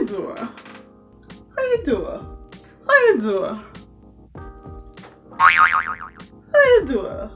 doing? How you doing? How you doing? How you doing?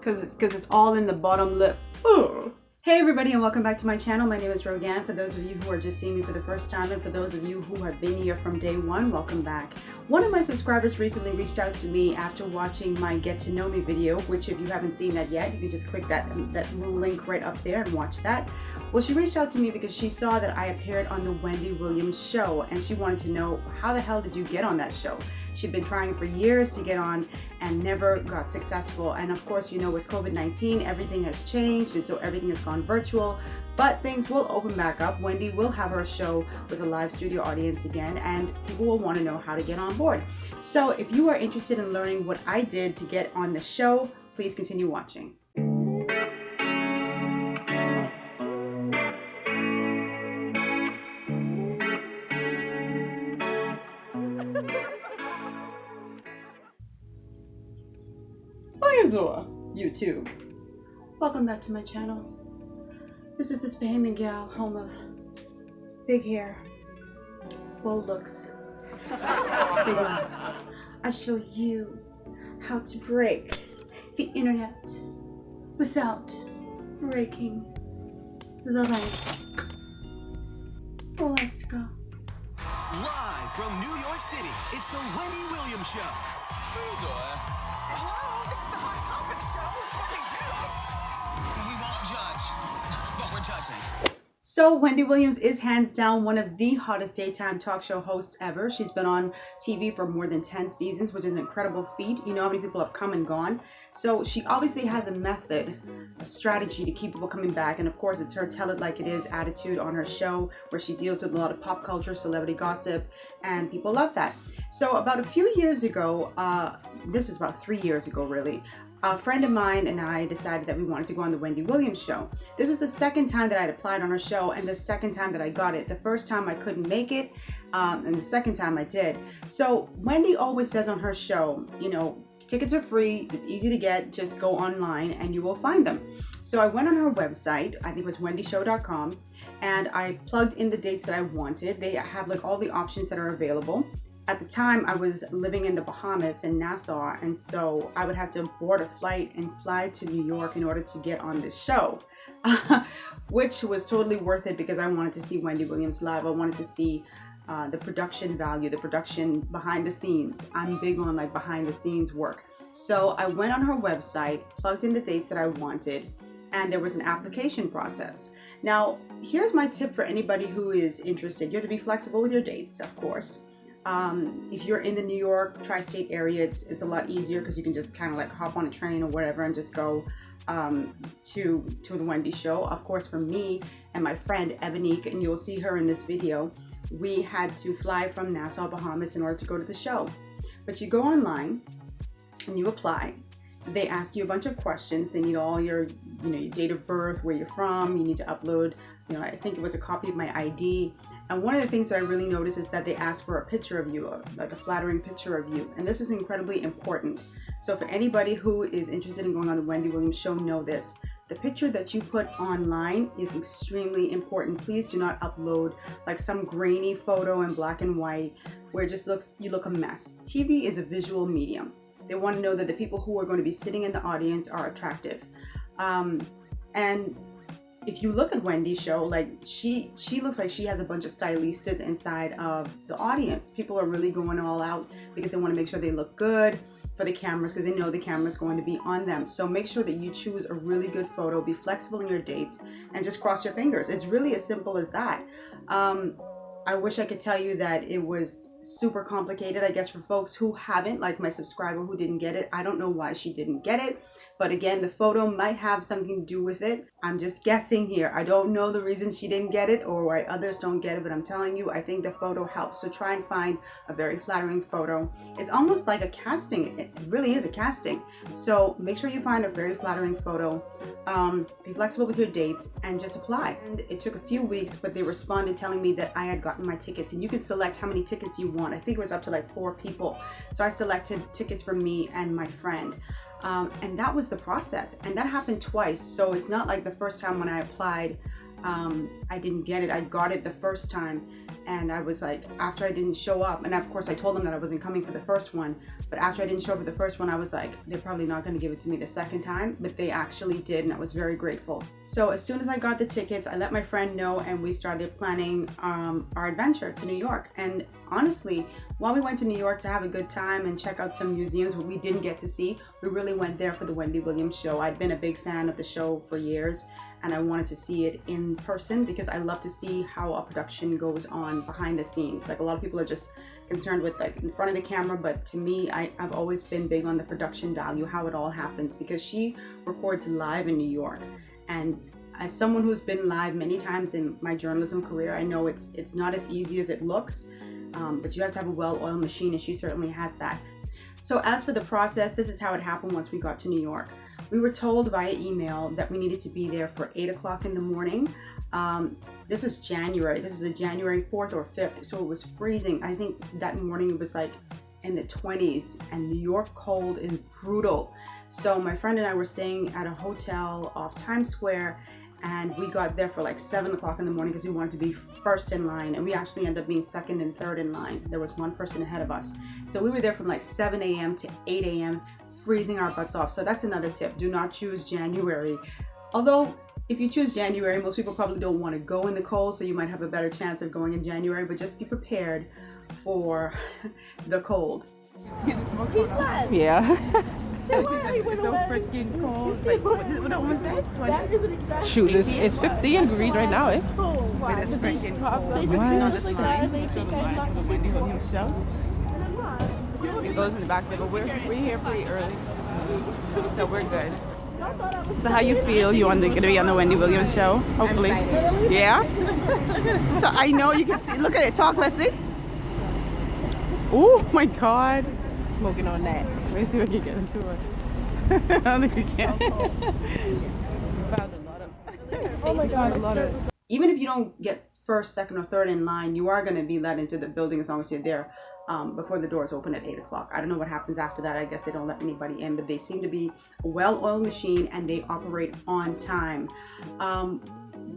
Cause it's all in the bottom lip. Oh. Hey everybody, and welcome back to my channel. My name is Rogan. For those of you who are just seeing me for the first time, and for those of you who have been here from day one, welcome back. One of my subscribers recently reached out to me after watching my Get to Know Me video, which if you haven't seen that yet, you can just click that little link right up there and watch that. Well, she reached out to me because she saw that I appeared on the Wendy Williams show, and she wanted to know, how the hell did you get on that show? She'd been trying for years to get on and never got successful. And of course, you know, with COVID-19, everything has changed, and so everything has gone virtual, but things will open back up. Wendy will have her show with a live studio audience again, and people will want to know how to get on board. So if you are interested in learning what I did to get on the show, please continue watching. How you doing, YouTube? Welcome back to my channel. This is this Bahamian Gyal, home of big hair, bold looks, big laughs. I show you how to break the internet without breaking the bank. Let's go. Live from New York City, it's the Wendy Williams Show. Hello, this is the Hot Topic Show. What do we do? We won't judge, but we're judging. So Wendy Williams is hands down one of the hottest daytime talk show hosts ever. She's been on TV for more than 10 seasons, which is an incredible feat. You know how many people have come and gone. So she obviously has a method, a strategy to keep people coming back. And of course, it's her tell it like it is attitude on her show, where she deals with a lot of pop culture, celebrity gossip, and people love that. So about a few years ago, this was about 3 years ago really, a friend of mine and I decided that we wanted to go on the Wendy Williams show. This was the second time that I'd applied on her show and the second time that I got it. The first time I couldn't make it, and the second time I did. So Wendy always says on her show, you know, tickets are free, it's easy to get, just go online and you will find them. So I went on her website, I think it was wendyshow.com, and I plugged in the dates that I wanted. They have like all the options that are available. At the time, I was living in the Bahamas in Nassau, and so I would have to board a flight and fly to New York in order to get on this show, which was totally worth it because I wanted to see Wendy Williams live. I wanted to see the production value, the production behind the scenes. I'm big on like behind the scenes work. So I went on her website, plugged in the dates that I wanted, and there was an application process. Now, here's my tip for anybody who is interested. You have to be flexible with your dates, of course. If you're in the New York tri-state area, it's a lot easier because you can just kind of like hop on a train or whatever and just go to the Wendy show. Of course, for me and my friend Ebonique, and you'll see her in this video, we had to fly from Nassau, Bahamas in order to go to the show. But you go online and you apply. They ask you a bunch of questions. They need all your, your date of birth, where you're from. You need to upload, I think it was a copy of my ID. And one of the things that I really noticed is that they ask for a picture of you, like a flattering picture of you. And this is incredibly important. So for anybody who is interested in going on the Wendy Williams show, know this. The picture that you put online is extremely important. Please do not upload like some grainy photo in black and white where it just you look a mess. TV is a visual medium. They want to know that the people who are going to be sitting in the audience are attractive. And if you look at Wendy's show, like she looks like she has a bunch of stylistas inside of the audience. People are really going all out because they want to make sure they look good for the cameras because they know the camera's going to be on them. So make sure that you choose a really good photo, be flexible in your dates, and just cross your fingers. It's really as simple as that. I wish I could tell you that it was super complicated, I guess, for folks who haven't, like my subscriber who didn't get it. I don't know why she didn't get it, but again, the photo might have something to do with it. I'm just guessing here. I don't know the reason she didn't get it or why others don't get it, but I'm telling you, I think the photo helps. So try and find a very flattering photo. It's almost like a casting. It really is a casting. So make sure you find a very flattering photo. Be flexible with your dates and just apply. And it took a few weeks, but they responded telling me that I had gotten my tickets, and you can select how many tickets you want. I think it was up to like 4 people. So I selected tickets for me and my friend. And that was the process. And that happened twice. So it's not like the first time when I applied, I didn't get it. I got it the first time. And I was like, after I didn't show up, and of course I told them that I wasn't coming for the first one, but after I didn't show up for the first one, I was like, they're probably not going to give it to me the second time, but they actually did, and I was very grateful. So as soon as I got the tickets, I let my friend know, and we started planning our adventure to New York. And honestly, while we went to New York to have a good time and check out some museums we didn't get to see, we really went there for the Wendy Williams show. I'd been a big fan of the show for years, and I wanted to see it in person because I love to see how a production goes on behind the scenes. Like, a lot of people are just concerned with like in front of the camera, but to me, I've always been big on the production value, how it all happens, because she records live in New York. And as someone who's been live many times in my journalism career, I know it's not as easy as it looks, but you have to have a well-oiled machine, and she certainly has that. So as for the process, this is how it happened once we got to New York. We were told via email that we needed to be there for 8 o'clock in the morning. This was January. This is a January 4th or 5th, so it was freezing. I think that morning it was like in the 20s, and New York cold is brutal. So my friend and I were staying at a hotel off Times Square, and we got there for like 7 o'clock in the morning because we wanted to be first in line, and we actually ended up being second and third in line. There was one person ahead of us. So we were there from like 7 a.m. to 8 a.m. freezing our butts off. So that's another tip. Do not choose January. Although if you choose January, most people probably don't want to go in the cold, so you might have a better chance of going in January, but just be prepared for the cold. Yeah. It's so freaking cold. It's like, what did the woman say? 20? Shoot, it's 50 degrees right now, eh? But it's freaking cold. You know the sign? You show the sign for the Wendy Williams show? It goes in the back there, but we're here pretty early. So we're good. So how you feel? You want to be on the Wendy Williams show? Hopefully. Yeah? So I know you can see. Look at it. Talk, let's see. Oh my God. Smoking on that. Let's see if we can get into it. I don't think we can. We found a lot of. Oh my God. A lot of. Even if you don't get first, second, or third in line, you are going to be let into the building as long as you're there before the doors open at 8 o'clock. I don't know what happens after that. I guess they don't let anybody in, but they seem to be a well-oiled machine, and they operate on time.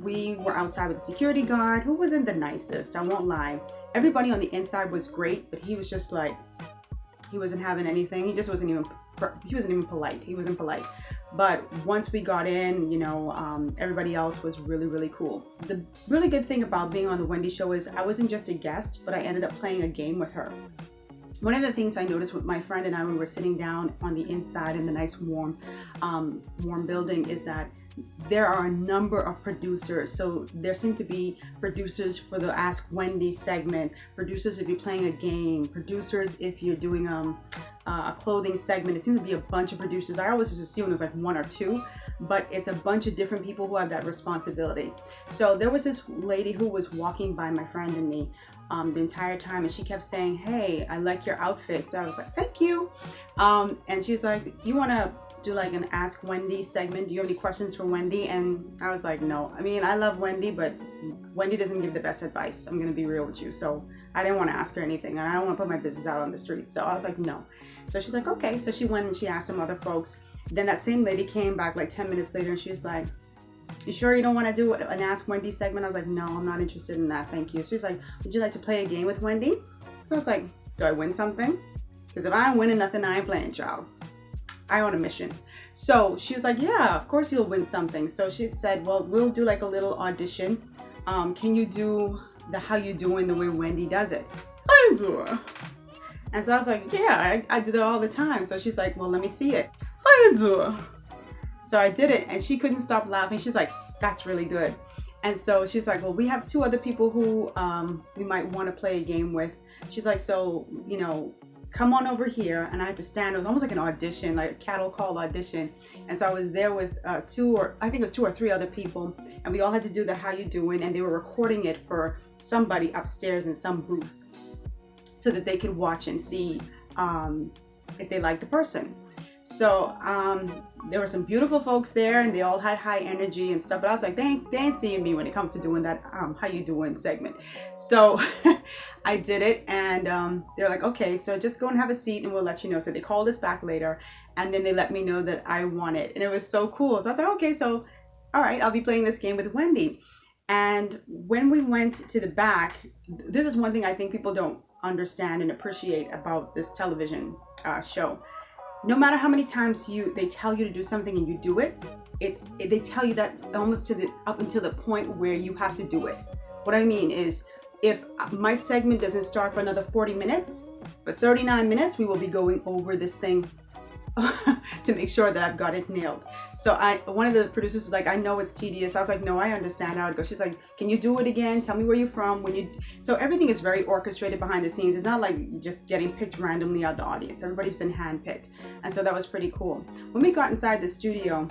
We were outside with a security guard who wasn't the nicest, I won't lie. Everybody on the inside was great, but he was just like, he wasn't having anything. He just wasn't even polite. He wasn't polite. But once we got in, you know, everybody else was really, really cool. The really good thing about being on the Wendy show is I wasn't just a guest, but I ended up playing a game with her. One of the things I noticed with my friend and I when we were sitting down on the inside in the nice warm building is that there are a number of producers. So there seem to be producers for the Ask Wendy segment, producers if you're playing a game, producers if you're doing a clothing segment. It seems to be a bunch of producers. I always just assume there's like one or two, but it's a bunch of different people who have that responsibility. So there was this lady who was walking by my friend and me the entire time, and she kept saying, "Hey, I like your outfit." So I was like, "Thank you." And she was like, "Do you want to do like an Ask Wendy segment? Do you have any questions for Wendy?" And I was like, "No. I mean, I love Wendy, but Wendy doesn't give the best advice. I'm going to be real with you." So I didn't want to ask her anything, and I don't want to put my business out on the street. So I was like, "No." So she's like, "Okay." So she went and she asked some other folks. Then that same lady came back like 10 minutes later, and she was like, "You sure you don't want to do an Ask Wendy segment?" I was like, "No, I'm not interested in that. Thank you." So she's like, "Would you like to play a game with Wendy?" So I was like, "Do I win something? Because if I ain't winning nothing, I ain't playing, child. I on a mission." So she was like, "Yeah, of course you'll win something." So she said, "Well, we'll do like a little audition. Can you do the how you doing the way Wendy does it?" I do. And so I was like, "Yeah, I do that all the time." So she's like, "Well, let me see it." I do. So I did it, and she couldn't stop laughing. She's like, "That's really good." And so she's like, "Well, we have two other people who we might want to play a game with." She's like, "So, you know, come on over here." And I had to stand. It was almost like an audition, like a cattle call audition. And so I was there with two or three other people, and we all had to do the how you doing, and they were recording it for somebody upstairs in some booth so that they could watch and see if they liked the person. So there were some beautiful folks there, and they all had high energy and stuff, but I was like, they ain't seeing me when it comes to doing that how you doing segment. So I did it, and they're like, "Okay, so just go and have a seat and we'll let you know." So they called us back later, and then they let me know that I won it, and it was so cool. So I was like, "Okay, so all right, I'll be playing this game with Wendy." And when we went to the back, this is one thing I think people don't understand and appreciate about this television show. No matter how many times they tell you to do something and you do it, they tell you that almost up until the point where you have to do it. What I mean is, if my segment doesn't start for another 40 minutes, for 39 minutes, we will be going over this thing to make sure that I've got it nailed. So one of the producers was like, I know it's tedious. I was like, no, I understand how it goes. She's like, can you do it again? Tell me where you're from. So everything is very orchestrated behind the scenes. It's not like just getting picked randomly out the audience. Everybody's been handpicked. And so that was pretty cool. When we got inside the studio,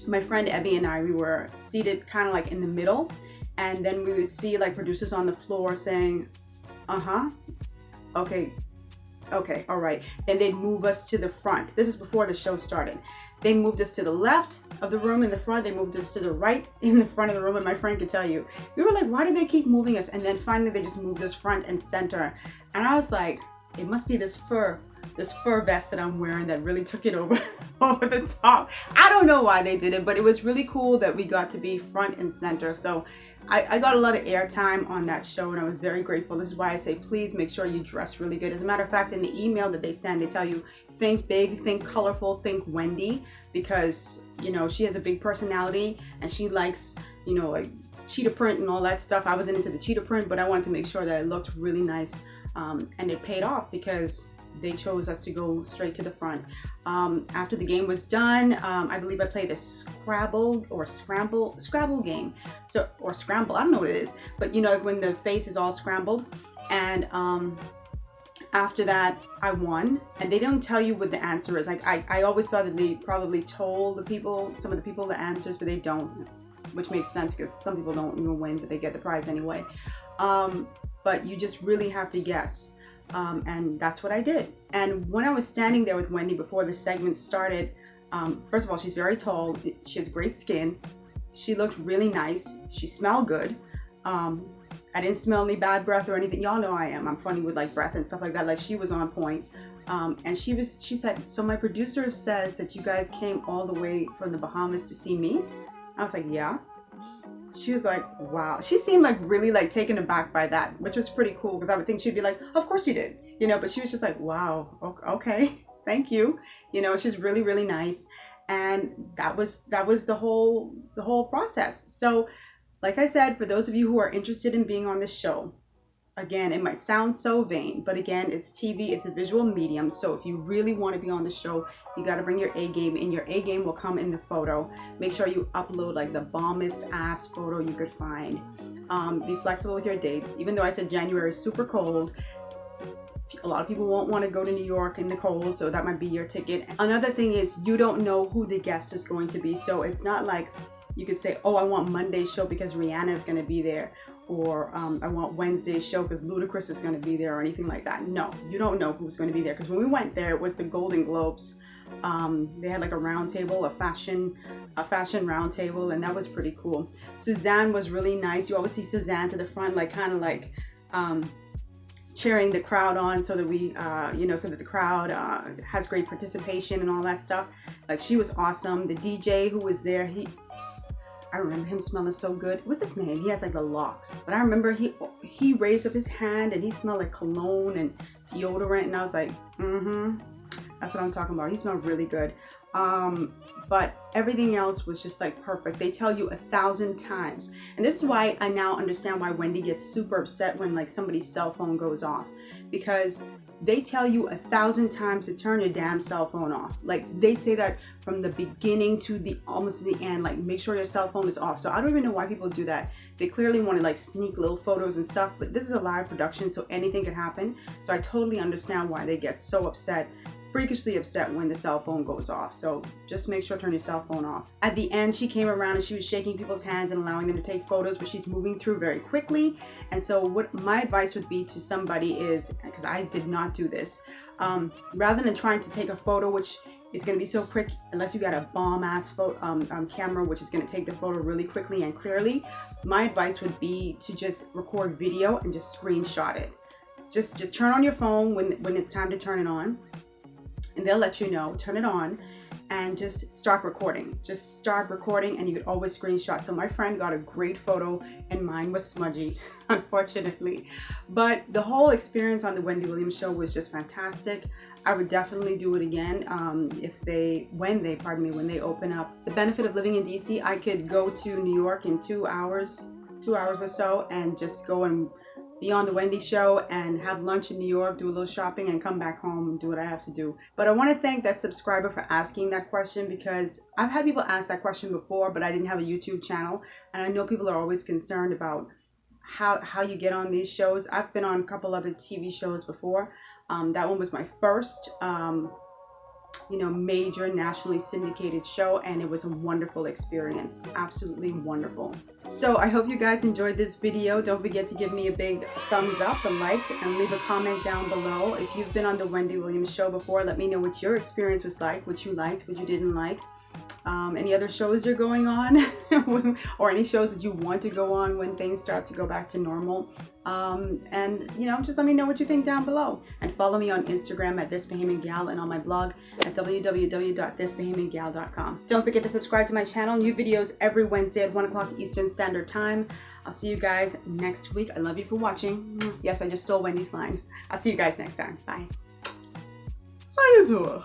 my friend Ebby and I, we were seated kind of like in the middle. And then we would see like producers on the floor saying, okay, all right. And they'd move us to the front. This is before the show started. They moved us to the left of the room in the front. They moved us to the right in the front of the room. And my friend could tell you, we were like, why do they keep moving us? And then finally they just moved us front and center. And I was like, it must be this fur vest that I'm wearing that really took it over the top. I don't know why they did it, but it was really cool that we got to be front and center. So I got a lot of airtime on that show, and I was very grateful. This is why I say, please make sure you dress really good. As a matter of fact, in the email that they send, they tell you, think big, think colorful, think Wendy, because, you know, she has a big personality and she likes, you know, like cheetah print and all that stuff. I wasn't into the cheetah print, but I wanted to make sure that it looked really nice, and it paid off because they chose us to go straight to the front. After the game was done, I believe I played the Scrabble game. Or Scramble, I don't know what it is. But you know, like when the face is all scrambled. And after that, I won. And they don't tell you what the answer is. Like I always thought that they probably told some of the people the answers, but they don't. Which makes sense because some people don't even win, but they get the prize anyway. But you just really have to guess. And that's what I did. And when I was standing there with Wendy before the segment started, first of all, she's very tall. She has great skin. She looked really nice. She smelled good. I didn't smell any bad breath or anything. Y'all know I am. I'm funny with like breath and stuff like that. Like she was on point. And she said, so my producer says that you guys came all the way from the Bahamas to see me. I was like, yeah. She was like, wow. She seemed like really like taken aback by that, which was pretty cool because I would think she'd be like, of course you did, you know, but she was just like, wow, okay, thank you. You know, she's really, really nice. And that was the whole process. So like I said, for those of you who are interested in being on this show, again, it might sound so vain, but again, it's TV, it's a visual medium. So if you really want to be on the show, you got to bring your A game, and your A game will come in the photo. Make sure you upload like the bombest ass photo you could find. Be flexible with your dates. Even though I said January is super cold, a lot of people won't want to go to New York in the cold, so that might be your ticket. Another thing is you don't know who the guest is going to be. So it's not like you could say, oh, I want Monday's show because Rihanna is going to be there. Or I want Wednesday's show because Ludacris is going to be there or anything like that. No, you don't know who's going to be there. Because when we went there, it was the Golden Globes. They had like a round table, a fashion round table, and that was pretty cool. Suzanne was really nice. You always see Suzanne to the front, like kind of like cheering the crowd on so that we, so that the crowd has great participation and all that stuff. Like she was awesome. The DJ who was there, I remember him smelling so good. What's his name? He has like the locks. But I remember he raised up his hand and he smelled like cologne and deodorant. And I was like, that's what I'm talking about. He smelled really good. But everything else was just like perfect. They tell you 1,000 times. And this is why I now understand why Wendy gets super upset when like somebody's cell phone goes off. Because they tell you 1,000 times to turn your damn cell phone off. Like they say that from the beginning to almost the end, like make sure your cell phone is off. So I don't even know why people do that. They clearly want to like sneak little photos and stuff, but this is a live production, so anything could happen. So I totally understand why they get so upset, freakishly upset when the cell phone goes off. So just make sure to turn your cell phone off. At the end, she came around and she was shaking people's hands and allowing them to take photos, but she's moving through very quickly. And so what my advice would be to somebody is, because I did not do this, rather than trying to take a photo, which is going to be so quick, unless you got a bomb ass camera, which is going to take the photo really quickly and clearly, my advice would be to just record video and just screenshot it. Just turn on your phone when it's time to turn it on. And they'll let you know, turn it on, and just start recording. Just start recording, and you could always screenshot. So my friend got a great photo and mine was smudgy, unfortunately. But the whole experience on the Wendy Williams show was just fantastic. I would definitely do it again when they open up. The benefit of living in DC, I could go to New York in 2 hours or so, and just go and be on the Wendy show and have lunch in New York, do a little shopping, and come back home and do what I have to do. But I want to thank that subscriber for asking that question, because I've had people ask that question before, but I didn't have a YouTube channel, and I know people are always concerned about how you get on these shows. I've been on a couple other TV shows before. That one was my first major nationally syndicated show, and it was a wonderful experience. Absolutely wonderful. So I hope you guys enjoyed this video. Don't forget to give me a big thumbs up, a like, and leave a comment down below. If you've been on the Wendy Williams show before, let me know what your experience was like, what you liked, what you didn't like. Any other shows you're going on or any shows that you want to go on when things start to go back to normal. And just let me know what you think down below, and follow me on Instagram at This Bahamian Gyal and on my blog at www.thisbahamiangyal.com. Don't forget to subscribe to my channel. New videos every Wednesday at 1 o'clock Eastern Standard Time. I'll see you guys next week. I love you for watching. Yes, I just stole Wendy's line. I'll see you guys next time. Bye. How you doing?